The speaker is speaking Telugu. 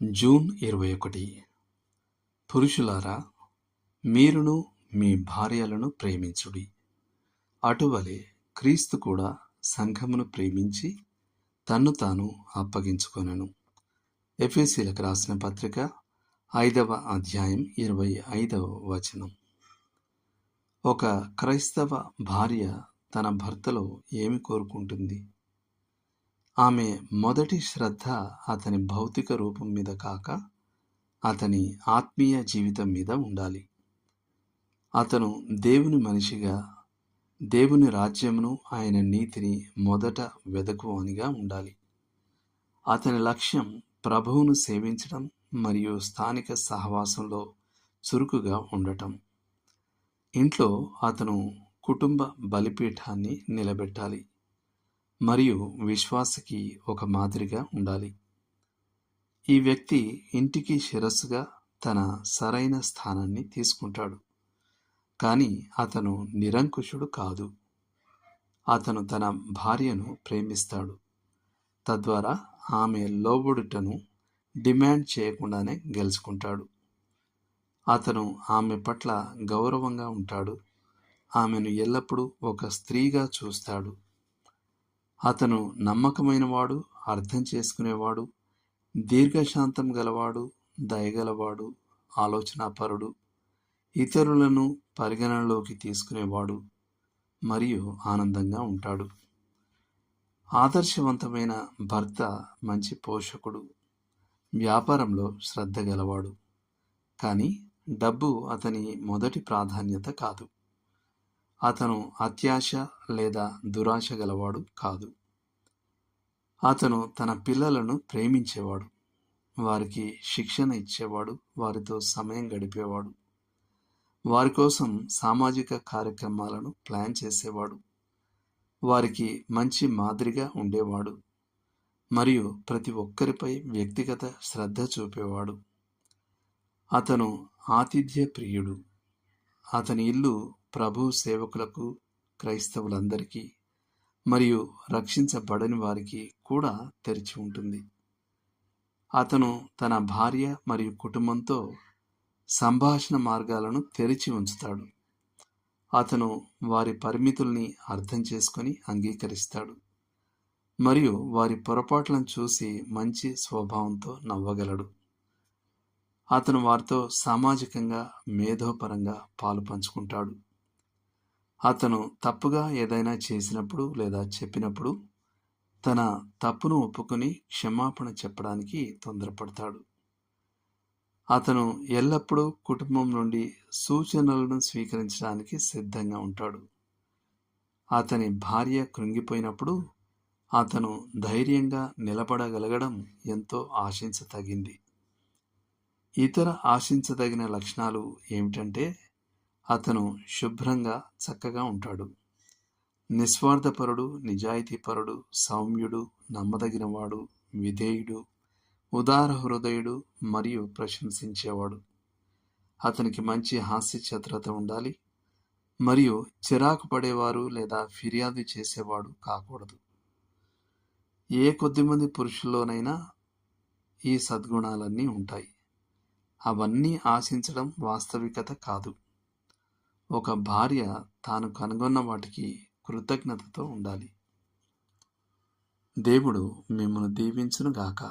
జూన్ 21. పురుషులారా, మీరును మీ భార్యలను ప్రేమించుడి. అటువలే క్రీస్తు కూడా సంఘమును ప్రేమించి తన్ను తాను అప్పగించుకొనెను. ఎఫెసీయులకు రాసిన పత్రిక 5వ అధ్యాయం 25వ వచనం. ఒక క్రైస్తవ భార్య తన భర్తలో ఏమి కోరుకుంటుంది? ఆమె మొదటి శ్రద్ధ అతని భౌతిక రూపం మీద కాక అతని ఆత్మీయ జీవితం మీద ఉండాలి. అతను దేవుని మనిషిగా, దేవుని రాజ్యమును, ఆయన నీతిని మొదట వెదకువానిగా ఉండాలి. అతని లక్ష్యం ప్రభువును సేవించడం మరియు స్థానిక సహవాసంలో చురుకుగా ఉండటం. ఇంట్లో అతను కుటుంబ బలిపీఠాన్ని నిలబెట్టాలి మరియు విశ్వాసకి ఒక మాదిరిగా ఉండాలి. ఈ వ్యక్తి ఇంటికి శిరస్సుగా తన సరైన స్థానాన్ని తీసుకుంటాడు. కానీ అతను నిరంకుశుడు కాదు. అతను తన భార్యను ప్రేమిస్తాడు. తద్వారా ఆమె లోబడుటను డిమాండ్ చేయకుండానే గెలుచుకుంటాడు. అతను ఆమె పట్ల గౌరవంగా ఉంటాడు. ఆమెను ఎల్లప్పుడూ ఒక స్త్రీగా చూస్తాడు. అతను నమ్మకమైనవాడు, అర్థం చేసుకునేవాడు, దీర్ఘశాంతం గలవాడు, దయగలవాడు, ఆలోచనాపరుడు, ఇతరులను పరిగణనలోకి తీసుకునేవాడు మరియు ఆనందంగా ఉంటాడు. ఆదర్శవంతమైన భర్త మంచి పోషకుడు, వ్యాపారంలో శ్రద్ధ గలవాడు. కానీ డబ్బు అతని మొదటి ప్రాధాన్యత కాదు. అతను అత్యాశ లేదా దురాశ గలవాడు కాదు. అతను తన పిల్లలను ప్రేమించేవాడు, వారికి శిక్షణ ఇచ్చేవాడు, వారితో సమయం గడిపేవాడు, వారి కోసం సామాజిక కార్యక్రమాలను ప్లాన్ చేసేవాడు, వారికి మంచి మాదిరిగా ఉండేవాడు మరియు ప్రతి ఒక్కరిపై వ్యక్తిగత శ్రద్ధ చూపేవాడు. అతను ఆతిథ్య ప్రియుడు. అతని ఇల్లు ప్రభు సేవకులకు, క్రైస్తవులందరికీ మరియు రక్షించబడని వారికి కూడా తెరిచి ఉంటుంది. అతను తన భార్య మరియు కుటుంబంతో సంభాషణ మార్గాలను తెరిచి ఉంచుతాడు. అతను వారి పరిమితుల్ని అర్థం చేసుకొని అంగీకరిస్తాడు మరియు వారి పొరపాట్లను చూసి మంచి స్వభావంతో నవ్వగలడు. అతను వారితో సామాజికంగా, మేధోపరంగా పాలు పంచుకుంటాడు. అతను తప్పుగా ఏదైనా చేసినప్పుడు లేదా చెప్పినప్పుడు తన తప్పును ఒప్పుకొని క్షమాపణ చెప్పడానికి తొందరపడతాడు. అతను ఎల్లప్పుడూ కుటుంబం నుండి సూచనలను స్వీకరించడానికి సిద్ధంగా ఉంటాడు. అతని భార్య కృంగిపోయినప్పుడు అతను ధైర్యంగా నిలబడగలగడం ఎంతో ఆశించతగింది. ఇతర ఆశించదగిన లక్షణాలు ఏమిటంటే, అతను శుభ్రంగా చక్కగా ఉంటాడు, నిస్వార్థపరుడు, నిజాయితీపరుడు, సౌమ్యుడు, నమ్మదగినవాడు, విధేయుడు, ఉదార హృదయుడు మరియు ప్రశంసించేవాడు. అతనికి మంచి హాస్యచతురత ఉండాలి మరియు చిరాకు పడేవారు లేదా ఫిర్యాదు చేసేవాడు కాకూడదు. ఏ కొద్దిమంది పురుషుల్లోనైనా ఈ సద్గుణాలన్నీ ఉంటాయి. అవన్నీ ఆశించడం వాస్తవికత కాదు. ఒక భార్య తాను కనుగొన్న వాటికి కృతజ్ఞతతో ఉండాలి. దేవుడు మిమ్మల్ని దీవించును గాక.